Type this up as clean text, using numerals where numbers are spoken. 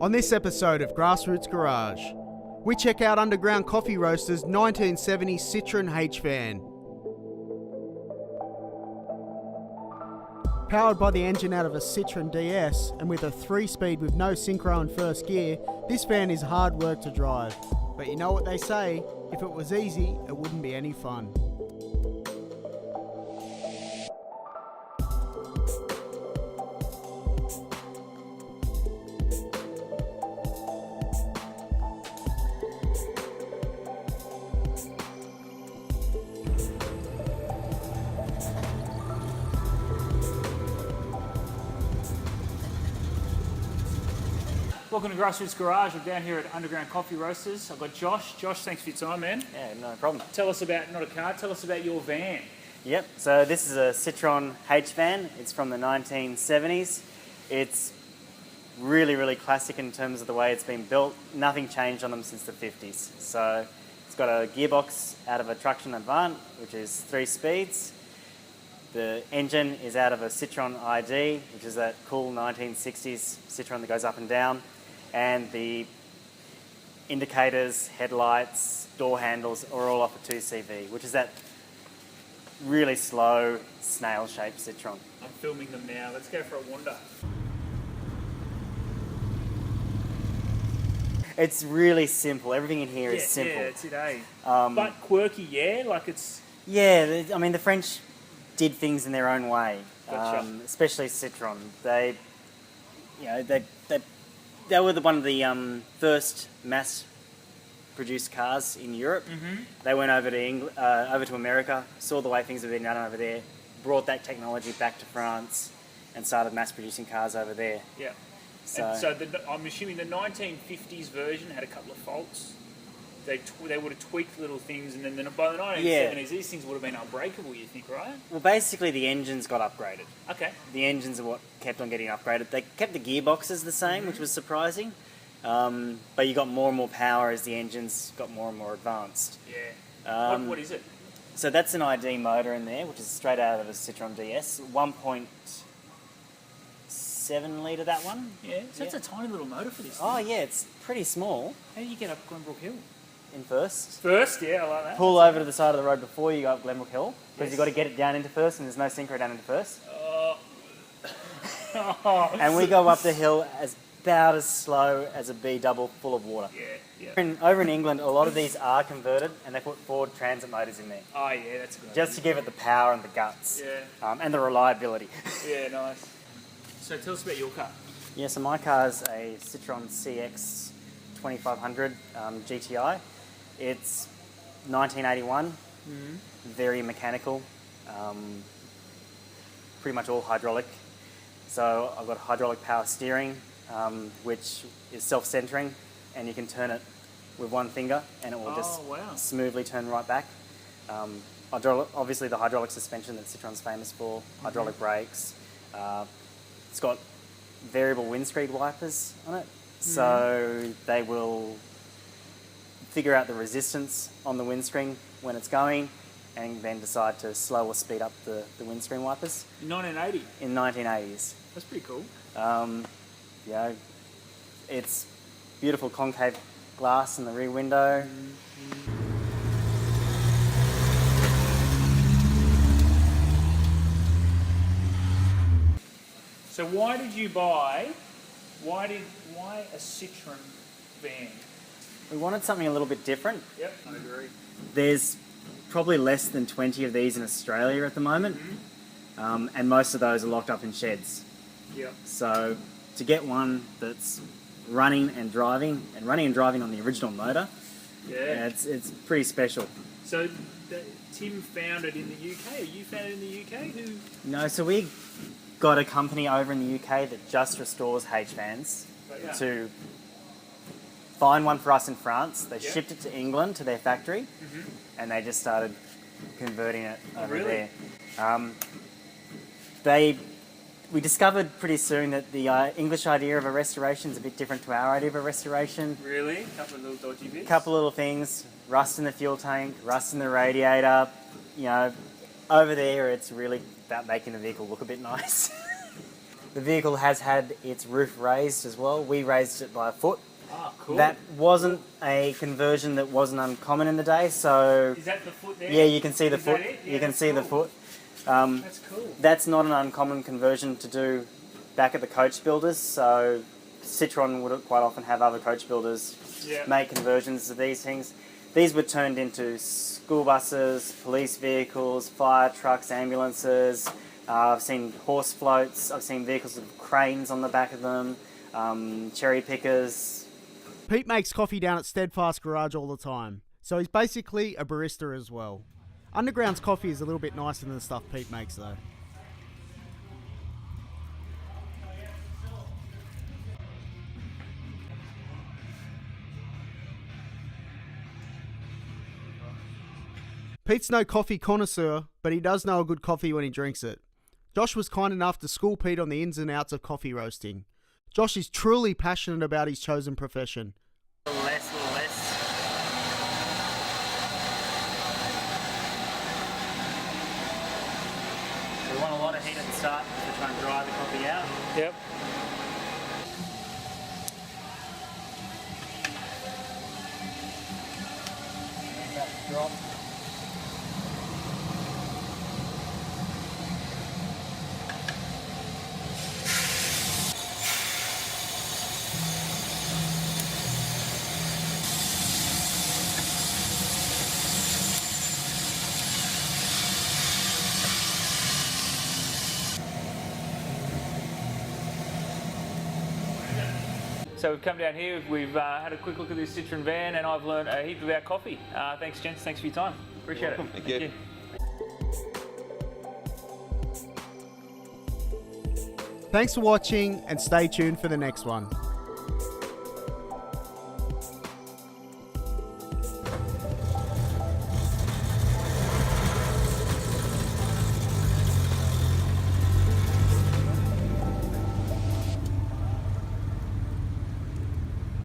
On this episode of Grassroots Garage, we check out Underground Coffee Roasters' 1970s Citroen H-Van. Powered by the engine out of a Citroen DS and with a 3-speed with no synchro in first gear, this van is hard work to drive. But you know what they say, if it was easy, it wouldn't be any fun. Welcome to Grassroots Garage. I'm down here at Underground Coffee Roasters. I've got Josh. Josh, thanks for your time, man. Yeah, no problem. Tell us about, not a car, tell us about your van. Yep, so this is a Citroen H-Van. It's from the 1970s. It's really classic in terms of the way it's been built. Nothing changed on them since the 50s. So it's got a gearbox out of a Traction Avant, which is 3 speeds. The engine is out of a Citroen ID, which is that cool 1960s Citroen that goes up and down. And the indicators, headlights, door handles are all off a 2CV, which is that really slow, snail-shaped Citroen. I'm filming them now. Let's go for a wander. It's really simple. Everything in here is simple. Yeah, it's it, eh? But quirky, yeah? Like it's... Yeah, I mean, the French did things in their own way, Gotcha. especially Citroen. They were one of the first mass-produced cars in Europe. Mm-hmm. They went over to over to America, saw the way things have been done over there, brought that technology back to France, and started mass-producing cars over there. Yeah. So, I'm assuming the 1950s version had a couple of faults. They would have tweaked little things, and then by the 1970s, these things would have been unbreakable, you think, right? well, basically the engines got upgraded. Okay. The engines are what kept on getting upgraded. They kept the gearboxes the same, which was surprising. But you got more and more power as the engines got more and more advanced. Yeah. What is it? So that's an ID motor in there, which is straight out of a Citroen DS. 1.7 litre, that one. Yeah. So it's a tiny little motor for this Oh thing. yeah, it's pretty small. How do you get up Glenbrook Hill? In first. First, yeah, I like that. Pull over to the side of the road before you go up Glenbrook Hill, because Yes. you've got to get it down into first, and there's no synchro down into first. Oh. And we go up the hill about as slow as a B double full of water. Yeah. Over in England, a lot of these are converted, and they put Ford Transit motors in there, Oh, yeah, that's good. just to give it the power and the guts, Yeah. and the reliability. Yeah, nice. So tell us about your car. Yeah, so my car's a Citroen CX 2500 GTI. It's 1981, very mechanical, pretty much all hydraulic. So I've got hydraulic power steering, which is self-centering, and you can turn it with one finger and it will just smoothly turn right back. Obviously the hydraulic suspension that Citroen's famous for, hydraulic brakes. It's got variable windscreen wipers on it, so they will figure out the resistance on the windscreen when it's going and then decide to slow or speed up the windscreen wipers. In 1980? In 1980s. That's pretty cool. It's beautiful concave glass in the rear window. So why a Citroen van? We wanted something a little bit different. Yep, I agree. There's probably less than 20 of these in Australia at the moment, and most of those are locked up in sheds. Yep. So to get one that's running and driving on the original motor, it's pretty special. So Tim found it in the UK. You found it in the UK? No, so we got a company over in the UK that just restores H-Vans to find one for us in France. They shipped it to England to their factory, and they just started converting it over there. We discovered pretty soon that the English idea of a restoration is a bit different to our idea of a restoration. Really? A couple of little dodgy bits? Couple little things, rust in the fuel tank, rust in the radiator. Over there it's really about making the vehicle look a bit nice. The vehicle has had its roof raised as well. We raised it by a foot. Oh, cool. That wasn't a conversion that wasn't uncommon in the day, so... Is that the foot there? Yeah, you can see the Is foot. that it? Yeah, You can that's see the cool. foot. That's cool. That's not an uncommon conversion to do back at the coach builders, so Citroen would quite often have other coach builders make conversions of these things. These were turned into school buses, police vehicles, fire trucks, ambulances. I've seen horse floats. I've seen vehicles with cranes on the back of them, cherry pickers. Pete makes coffee down at Steadfast Garage all the time, so he's basically a barista as well. Underground's coffee is a little bit nicer than the stuff Pete makes though. Pete's no coffee connoisseur, but he does know a good coffee when he drinks it. Josh was kind enough to school Pete on the ins and outs of coffee roasting. Josh is truly passionate about his chosen profession. A little less. We want a lot of heat at the start to try and dry the coffee out. Yep. And that drop. So we've come down here, we've had a quick look at this Citroen van, and I've learned a heap about coffee. Thanks, gents. Thanks for your time. Appreciate it. Thank you. Thanks for watching and stay tuned for the next one.